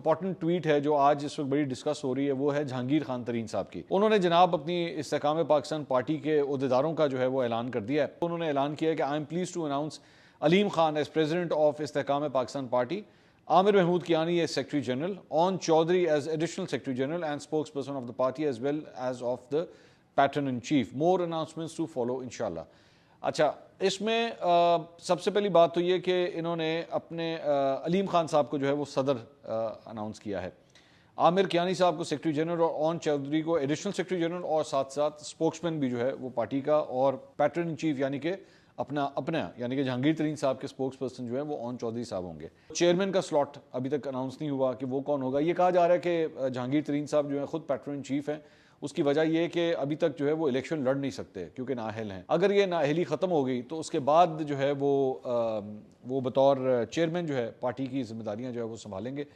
Important tweet है जो आज इस वक्त बड़ी डिस्कस हो रही है, वो है जहांगीर खान तरीन साहब की। उन्होंने जनाब अपनी इस्तेकाम पाकिस्तान पार्टी के अहदेदारों का जो है वो ऐलान कर दिया है। उन्होंने ऐलान किया है कि I am please to announce Aleem Khan as president of Istehkam Pakistan party, Amir Mahmood Kiani as Secretary General, On Chaudhary as Additional Secretary General and spokesperson of the party as well as of the Patron in Chief. More announcements to follow inshallah. अच्छा, इसमें सबसे पहली बात तो ये कि इन्होंने अपने अलीम खान साहब को जो है वो सदर अनाउंस किया है, आमिर कियानी साहब को सेक्रेटरी जनरल और ऑन चौधरी को एडिशनल सेक्रेटरी जनरल और साथ साथ स्पोक्समैन भी जो है वो पार्टी का और पैटर्न इन चीफ यानी कि अपना यानी कि जहांगीर तरीन साहब के स्पोक्स पर्सन जो है वो ऑन चौधरी साहब होंगे। चेयरमैन का स्लॉट अभी तक अनाउंस नहीं हुआ कि वो कौन होगा। ये कहा जा रहा है कि जहांगीर तरीन साहब जो है खुद पैटर्न इन चीफ हैं। उसकी वजह यह है कि अभी तक जो है वो इलेक्शन लड़ नहीं सकते क्योंकि नाअहल हैं। अगर ये नाअहली ख़त्म हो गई तो उसके बाद जो है वो बतौर चेयरमैन जो है पार्टी की जिम्मेदारियाँ जो है वो संभालेंगे।